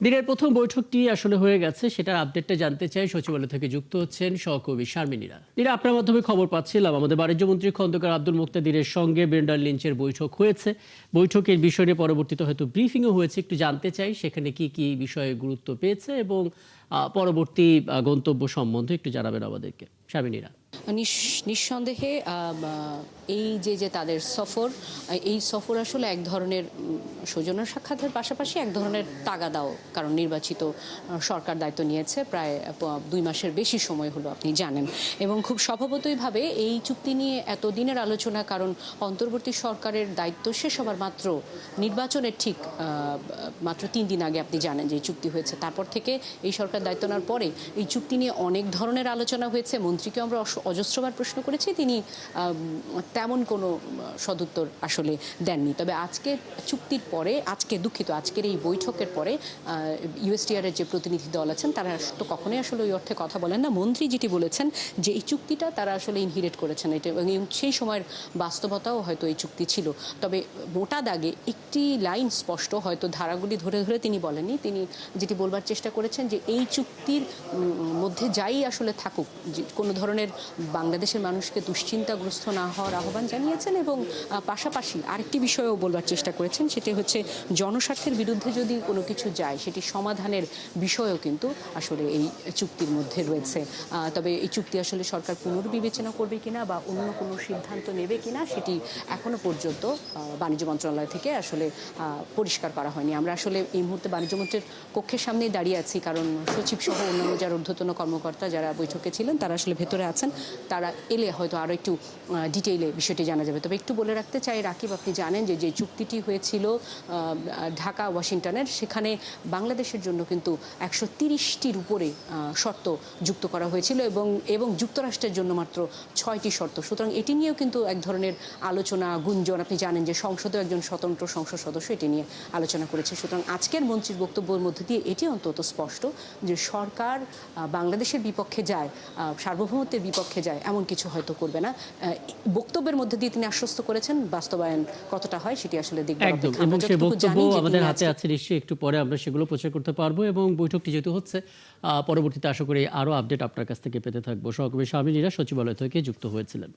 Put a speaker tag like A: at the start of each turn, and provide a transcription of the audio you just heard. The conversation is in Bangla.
A: দিনের প্রথম বৈঠকটি আসলে হয়ে গেছে, সেটার আপডেটটা জানতে চাই। সচিবালয় থেকে যুক্ত হচ্ছেন সহকর্মী শারমিনীরা। আপনার মাধ্যমে খবর পাচ্ছিলাম আমাদের বাণিজ্যমন্ত্রী খন্দকার আব্দুল মুকতাদিরের সঙ্গে ব্রেন্ডন লিঞ্চের বৈঠক হয়েছে। বৈঠকের বিষয় নিয়ে পরবর্তীতে হয়তো ব্রিফিংও হয়েছে। একটু জানতে চাই সেখানে কি কি বিষয়ে গুরুত্ব পেয়েছে এবং পরবর্তী গন্তব্য সম্বন্ধে একটু জানাবেন আমাদেরকে শারমিনীরা।
B: নিঃসন্দেহে এই যে তাদের সফর, এই সফর আসলে এক ধরনের সৌজন্য সাক্ষাতের পাশাপাশি এক ধরনের তাগাদাও, কারণ নির্বাচিত সরকার দায়িত্ব নিয়েছে প্রায় 2 মাসের বেশি সময় হলো, আপনি জানেন। এবং খুব স্বভাবতইভাবে এই চুক্তি নিয়ে এত দিনের আলোচনা, কারণ অন্তর্বর্তী সরকারের দায়িত্ব শেষ হবার মাত্র নির্বাচনের ঠিক মাত্র 3 দিন আগে আপনি জানেন যে এই চুক্তি হয়েছে। তারপর থেকে এই সরকার দায়িত্ব নেওয়ার পরে এই চুক্তি নিয়ে অনেক ধরনের আলোচনা হয়েছে। মন্ত্রীকে আমরা অজস্রবার প্রশ্ন করেছি, তিনি তেমন কোনো সদুত্তর আসলে দেননি। তবে আজকে চুক্তির পরে, আজকের এই বৈঠকের পরে ইউএসটিআর এর যে প্রতিনিধি দল আছেন তারা তো কখনোই আসলে ওই অর্থে কথা বলেন না। মন্ত্রী যেটি বলেছেন যে এই চুক্তিটা তারা আসলে ইনহিরেট করেছেন, এটা এবং সেই সময়ের বাস্তবতাও হয়তো এই চুক্তি ছিল। তবে মোটা দাগে একটি লাইন স্পষ্ট, হয়তো ধারাগুলি ধরে ধরে তিনি বলেননি, তিনি যেটি বলবার চেষ্টা করেছেন যে এই চুক্তির মধ্যে যাই আসলে থাকুক, যে কোনো ধরনের বাংলাদেশের মানুষকে দুশ্চিন্তাগ্রস্ত না হওয়ার আহ্বান জানিয়েছেন। এবং পাশাপাশি আরেকটি বিষয়ও বলবার চেষ্টা করেছেন, সেটি হচ্ছে জনস্বার্থের বিরুদ্ধে যদি কোনো কিছু যায় সেটি সমাধানের বিষয়ও কিন্তু আসলে এই চুক্তির মধ্যে রয়েছে। তবে এই চুক্তি আসলে সরকার পুনর্বিবেচনা করবে কিনা বা অন্য কোনো সিদ্ধান্ত নেবে কিনা সেটি এখনো পর্যন্ত বাণিজ্য মন্ত্রণালয় থেকে আসলে পরিষ্কার করা হয়নি। আমরা আসলে এই মুহূর্তে বাণিজ্যমন্ত্রীর কক্ষের সামনেই দাঁড়িয়ে আছি, কারণ সচিব সহ অন্যান্য যারা ঊর্ধ্বতন কর্মকর্তা যারা বৈঠকে ছিলেন তারা আসলে ভেতরে আছেন। তারা এলে হয়তো আরও একটু ডিটেইলে বিষয়টি জানা যাবে। তবে একটু বলে রাখতে চাই, রাকিব, আপনি জানেন যে চুক্তিটি হয়েছিল ঢাকা ওয়াশিংটনের, সেখানে বাংলাদেশের জন্য কিন্তু 130টির উপরে শর্ত যুক্ত করা হয়েছিল এবং যুক্তরাষ্ট্রের জন্য মাত্র 6টি শর্ত। সুতরাং এটি নিয়েও কিন্তু এক ধরনের আলোচনা, গুঞ্জন, আপনি জানেন যে সংসদেও একজন স্বতন্ত্র সংসদ সদস্য এটি নিয়ে আলোচনা করেছে। সুতরাং আজকের মন্ত্রীর বক্তব্যের মধ্যে দিয়ে এটি অন্তত স্পষ্ট যে সরকার বাংলাদেশের বিপক্ষে যায়, সার্বভৌমত্বের বিপক্ষে যায়, এমন কিছু হয়তো করবে না। বক্তব্যের মধ্যে দিয়ে তিনি আশ্বস্ত করেছেন, বাস্তবায়ন কতটা হয় সেটি আসলে দেখব।
A: একদম, এবং সেই বক্তব্য আমাদের হাতে আছে, নিশ্চয়ই একটু পরে আমরা সেগুলো প্রচার করতে পারবো। এবং বৈঠকটি যেহেতু হচ্ছে, পরবর্তীতে আশা করি আরো আপডেট আপনার কাছ থেকে পেতে থাকবো। সহকর্মী শারমিনীরা সচিবালয় থেকে যুক্ত হয়েছিলেন।